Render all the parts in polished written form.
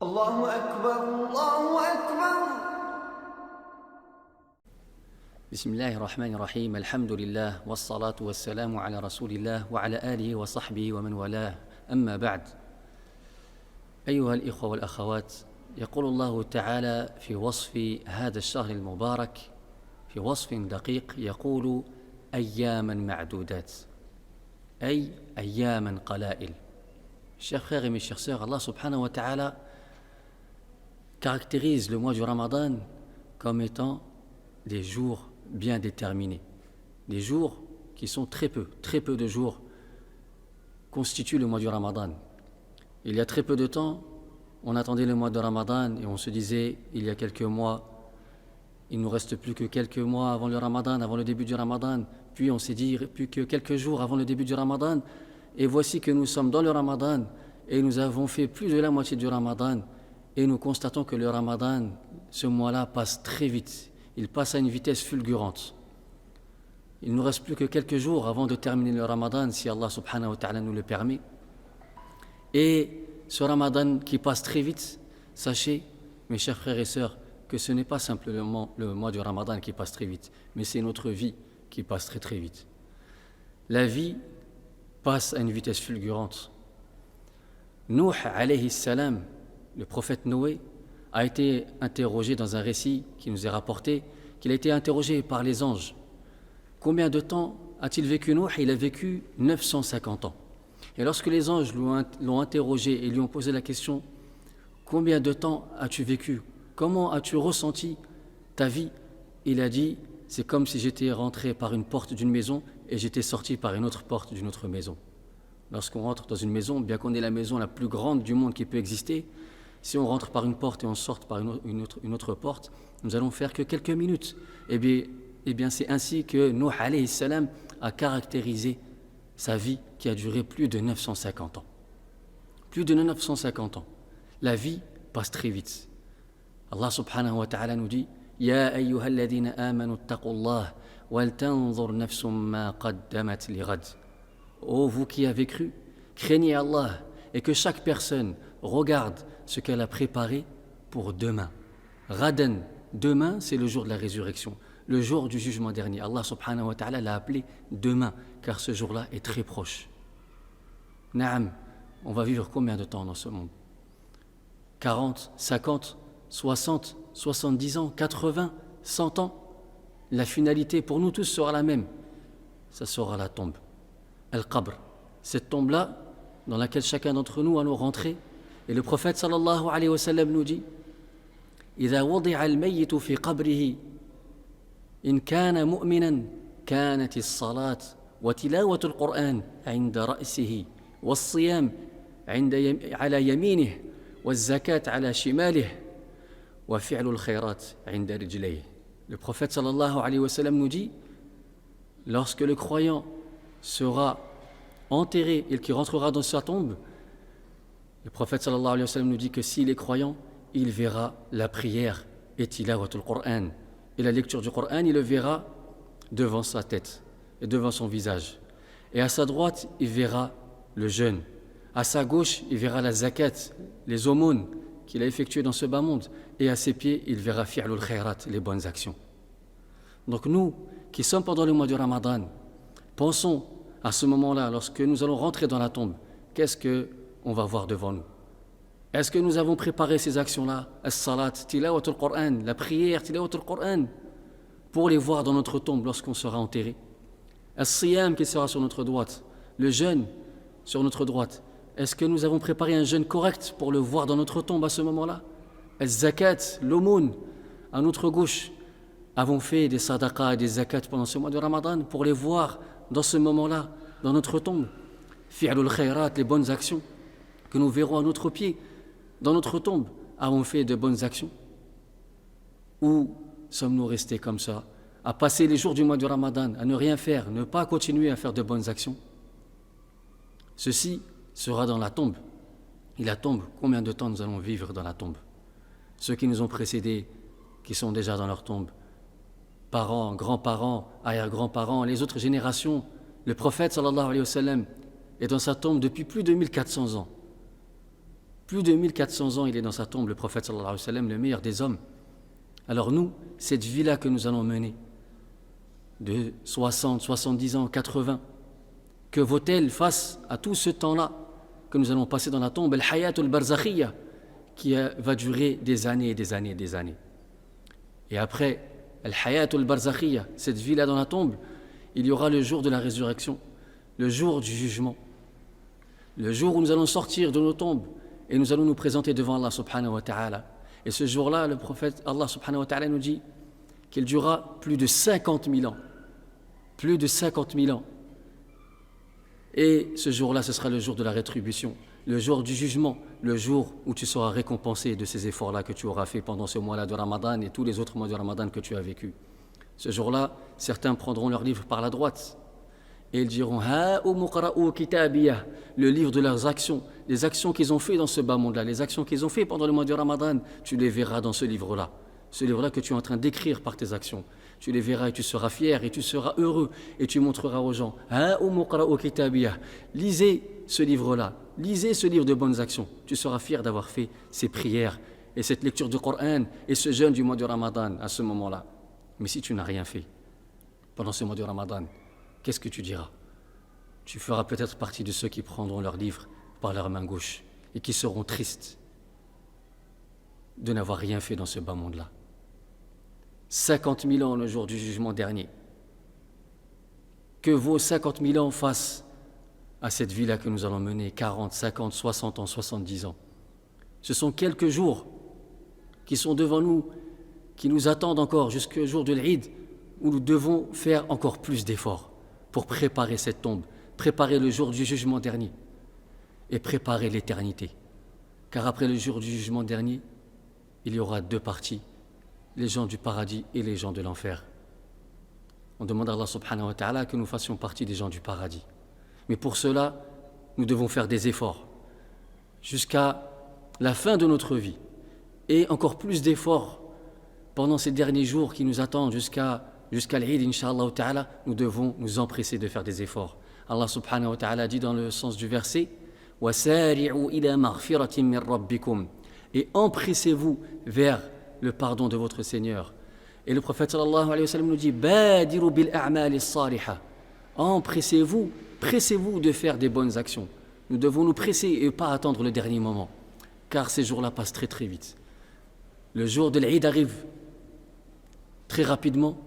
الله أكبر الله أكبر. بسم الله الرحمن الرحيم. الحمد لله والصلاة والسلام على رسول الله وعلى آله وصحبه ومن والاه. أما بعد، أيها الإخوة والأخوات، يقول الله تعالى في وصف هذا الشهر المبارك في وصف دقيق، يقول أياما معدودات، أي أياما قلائل. Chers frères et mes chères sœurs, Allah subhanahu wa ta'ala caractérise le mois du Ramadan comme étant des jours bien déterminés. Des jours qui sont très peu de jours constituent le mois du Ramadan. Il y a très peu de temps, on attendait le mois de Ramadan et on se disait, il y a quelques mois, il ne nous reste plus que quelques mois avant le Ramadan, avant le début du Ramadan. Puis on s'est dit, plus que quelques jours avant le début du Ramadan. Et voici que nous sommes dans le Ramadan et nous avons fait plus de la moitié du Ramadan. Et nous constatons que le Ramadan, ce mois-là, passe très vite. Il passe à une vitesse fulgurante. Il ne nous reste plus que quelques jours avant de terminer le Ramadan, si Allah subhanahu wa ta'ala nous le permet. Et ce Ramadan qui passe très vite, sachez, mes chers frères et sœurs, que ce n'est pas simplement le mois du Ramadan qui passe très vite, mais c'est notre vie qui passe très vite. La vie passe à une vitesse fulgurante. Nuh alayhi salam, le prophète Noé, a été interrogé dans un récit qui nous est rapporté, qu'il a été interrogé par les anges. Combien de temps a-t-il vécu Nuh? Il a vécu 950 ans. Et lorsque les anges l'ont interrogé et lui ont posé la question, combien de temps as-tu vécu? Comment as-tu ressenti ta vie? Il a dit, c'est comme si j'étais rentré par une porte d'une maison et j'étais sorti par une autre porte d'une autre maison. Lorsqu'on rentre dans une maison, bien qu'on ait la maison la plus grande du monde qui peut exister, si on rentre par une porte et on sort par une autre porte, nous allons faire que quelques minutes. Eh bien, c'est ainsi que Nuh alayhi salam a caractérisé sa vie qui a duré plus de 950 ans. Plus de 950 ans. La vie passe très vite. Allah subhanahu wa ta'ala nous dit « Ya ayyuhalladhina amanu attaqullah wal tanzur nafsum ma qaddamat lighad » Ô vous qui avez cru, craignez Allah et que chaque personne regarde ce qu'elle a préparé pour demain. Ghadan, demain, c'est le jour de la résurrection, le jour du jugement dernier. Allah subhanahu wa ta'ala l'a appelé demain, car ce jour-là est très proche. Naam, on va vivre combien de temps dans ce monde? 40, 50, 60, 70 ans, 80, 100 ans? La finalité pour nous tous sera la même. Ça sera la tombe. Al-Qabr, cette tombe-là dans laquelle chacun d'entre nous allons rentrer. Et le prophète sallallahu alayhi wa sallam nous dit إذا وضع الميت في قبره إن كان مؤمنا كانت الصلاة وتلاوة القرآن عند رأسه والصيام على يمينه والزكاة على شماله وفعل الخيرات عند رجليه. Le prophète sallallahu alayhi wa sallam nous dit, lorsque le croyant sera enterré et qu'il rentrera dans sa tombe, le prophète sallallahu alayhi wa sallam nous dit que s'il est croyant, il verra la prière et tilawatul Qur'an. Et la lecture du Qur'an, il le verra devant sa tête et devant son visage. Et à sa droite, il verra le jeûne. À sa gauche, il verra la zakat, les aumônes qu'il a effectuées dans ce bas monde. Et à ses pieds, il verra fi'lul khairat, les bonnes actions. Donc nous, qui sommes pendant le mois du Ramadan, pensons à ce moment-là, lorsque nous allons rentrer dans la tombe, qu'est-ce qu'on va voir devant nous? Est-ce que nous avons préparé ces actions-là, as-salat, tilawatul Qur'an, la prière, tilawatul Qur'an, pour les voir dans notre tombe lorsqu'on sera enterré? As-siyam qui sera sur notre droite, le jeûne sur notre droite. Est-ce que nous avons préparé un jeûne correct pour le voir dans notre tombe à ce moment-là? As-zakat, l'aumône, à notre gauche. Avons fait des sadaqas et des zakats pendant ce mois de Ramadan pour les voir dans ce moment-là, dans notre tombe. Fi'lul khairat, les bonnes actions que nous verrons à notre pied, dans notre tombe. Avons fait de bonnes actions? Ou sommes-nous restés comme ça, à passer les jours du mois du Ramadan, à ne rien faire, ne pas continuer à faire de bonnes actions? Ceci sera dans la tombe. Et la tombe, combien de temps nous allons vivre dans la tombe? Ceux qui nous ont précédés, qui sont déjà dans leur tombe, parents, grands-parents, arrière-grands-parents, les autres générations, le prophète sallallahu alayhi wa sallam est dans sa tombe depuis plus de 1400 ans. Plus de 1400 ans, il est dans sa tombe, le prophète sallallahu alayhi wa sallam, le meilleur des hommes. Alors nous, cette vie-là que nous allons mener, de 60, 70 ans, 80, que vaut-elle face à tout ce temps-là que nous allons passer dans la tombe, al-hayat al-barzakhiyya, qui va durer des années et des années et des années. Et après, al-hayat al-barzakhiyya, cette vie-là dans la tombe, il y aura le jour de la résurrection, le jour du jugement, le jour où nous allons sortir de nos tombes et nous allons nous présenter devant Allah subhanahu wa ta'ala. Et ce jour-là, le prophète Allah subhanahu wa ta'ala nous dit qu'il durera plus de 50 000 ans. Plus de 50 000 ans. Et ce jour-là, ce sera le jour de la rétribution, le jour du jugement, le jour où tu seras récompensé de ces efforts-là que tu auras fait pendant ce mois-là de Ramadan et tous les autres mois de Ramadan que tu as vécu. Ce jour-là, certains prendront leur livre par la droite et ils diront « Ha'u kitabiyah » le livre de leurs actions, les actions qu'ils ont fait dans ce bas monde-là, les actions qu'ils ont fait pendant le mois de Ramadan, tu les verras dans ce livre-là. Ce livre-là que tu es en train d'écrire par tes actions. Tu les verras et tu seras fier et tu seras heureux et tu montreras aux gens « Ha'u kitabiyah » lisez ce livre-là, lisez ce livre de bonnes actions. Tu seras fier d'avoir fait ces prières et cette lecture du Coran et ce jeûne du mois de Ramadan à ce moment-là. Mais si tu n'as rien fait pendant ce mois de Ramadan, qu'est-ce que tu diras? Tu feras peut-être partie de ceux qui prendront leur livre par leur main gauche et qui seront tristes de n'avoir rien fait dans ce bas monde-là. 50 000 ans le jour du jugement dernier. Que vaut 50 000 ans face à cette vie-là que nous allons mener, 40, 50, 60 ans, 70 ans? Ce sont quelques jours qui sont devant nous, qui nous attendent encore jusqu'au jour de l'Eid, où nous devons faire encore plus d'efforts pour préparer cette tombe, préparer le jour du jugement dernier et préparer l'éternité. Car après le jour du jugement dernier, il y aura deux parties, les gens du paradis et les gens de l'enfer. On demande à Allah subhanahu wa ta'ala que nous fassions partie des gens du paradis. Mais pour cela, nous devons faire des efforts jusqu'à la fin de notre vie et encore plus d'efforts pendant ces derniers jours qui nous attendent jusqu'à l'Eid, Inch'Allah ta'ala. Nous devons nous empresser de faire des efforts. Allah subhanahu wa ta'ala dit dans le sens du verset « وَسَارِعُوا إِلَى مَغْفِرَةٍ مِّن رَبِّكُمْ » et empressez-vous vers le pardon de votre Seigneur. Et le prophète sallallahu alayhi wa sallam nous dit « بَادِرُوا بِالْأَعْمَالِ الصَّالِحَةِ » empressez-vous, pressez-vous de faire des bonnes actions. Nous devons nous presser et pas attendre le dernier moment, car ces jours-là passent très très vite. Le jour de l'Eid arrive très rapidement,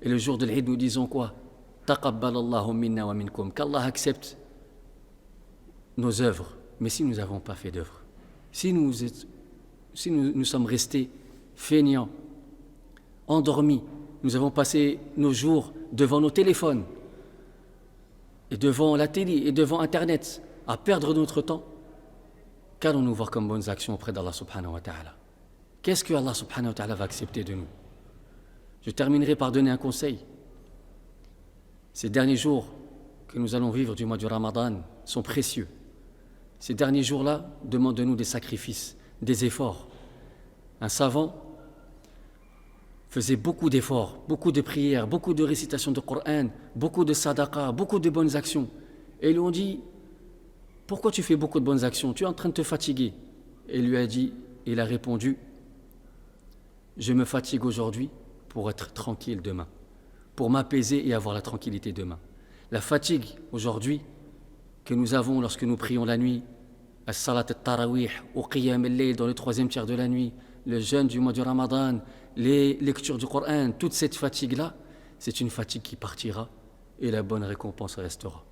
et le jour de l'Eid nous disons quoi? Taqabbalallahu minna wa minkum, qu'Allah accepte nos œuvres. Mais si nous n'avons pas fait d'œuvres, si nous sommes restés feignants, endormis, nous avons passé nos jours devant nos téléphones et devant la télé et devant Internet à perdre notre temps, qu'allons-nous voir comme bonnes actions auprès d'Allah subhanahu wa ta'ala? Qu'est-ce que Allah subhanahu wa ta'ala va accepter de nous? Je terminerai par donner un conseil. Ces derniers jours que nous allons vivre du mois du Ramadan sont précieux. Ces derniers jours-là demandent de nous des sacrifices, des efforts. Un savant faisait beaucoup d'efforts, beaucoup de prières, beaucoup de récitations de Coran, beaucoup de sadaqa, beaucoup de bonnes actions. Et ils lui ont dit « Pourquoi tu fais beaucoup de bonnes actions? Tu es en train de te fatiguer. » Et il a répondu « Je me fatigue aujourd'hui pour être tranquille demain, pour m'apaiser et avoir la tranquillité demain. » La fatigue aujourd'hui que nous avons lorsque nous prions la nuit, as-salat al-tarawih, au qiyam al-layl dans le troisième tiers de la nuit, le jeûne du mois du Ramadan, les lectures du Coran, toute cette fatigue-là, c'est une fatigue qui partira et la bonne récompense restera.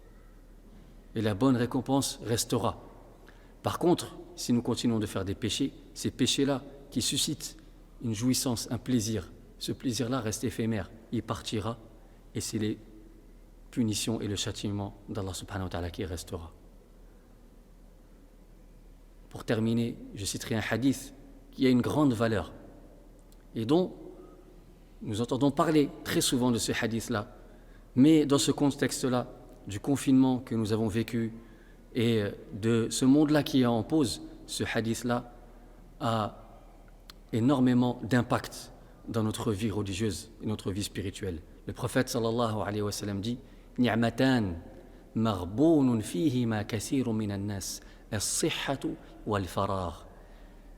Et la bonne récompense restera. Par contre, si nous continuons de faire des péchés, ces péchés-là qui suscitent une jouissance, un plaisir, ce plaisir-là reste éphémère, il partira et c'est les punitions et le châtiment d'Allah subhanahu wa ta'ala qui restera. Pour terminer, je citerai un hadith qui a une grande valeur et dont nous entendons parler très souvent de ce hadith-là, mais dans ce contexte-là, du confinement que nous avons vécu et de ce monde-là qui est en pause, ce hadith-là a énormément d'impact dans notre vie religieuse et notre vie spirituelle. Le prophète sallallahu alayhi wa sallam dit « Ni'matan maghbounun fihima kathirun minan nas, as-sihhatu wal-faragh.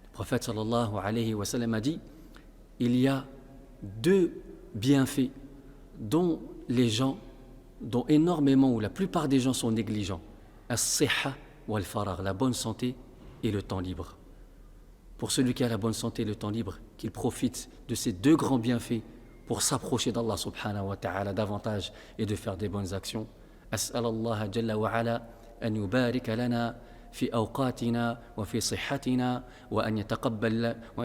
Le prophète sallallahu alayhi wa sallam a dit, il y a deux bienfaits dont énormément ou la plupart des gens sont négligents. As-sihha wal-faragh, la bonne santé et le temps libre. Pour celui qui a la bonne santé et le temps libre, qu'il profite de ces deux grands bienfaits pour s'approcher d'Allah subhanahu wa ta'ala davantage et de faire des bonnes actions. أسأل الله جل وعلا أن يبارك لنا في أوقاتنا وفي صحتنا وأن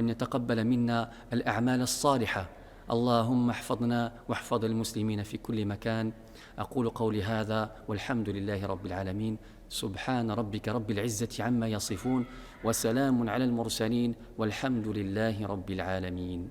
يتقبل منا الأعمال الصالحة. اللهم احفظنا واحفظ المسلمين في كل مكان. أقول قولي هذا والحمد لله رب العالمين. سبحان ربك رب العزة عما يصفون وسلام على المرسلين والحمد لله رب العالمين.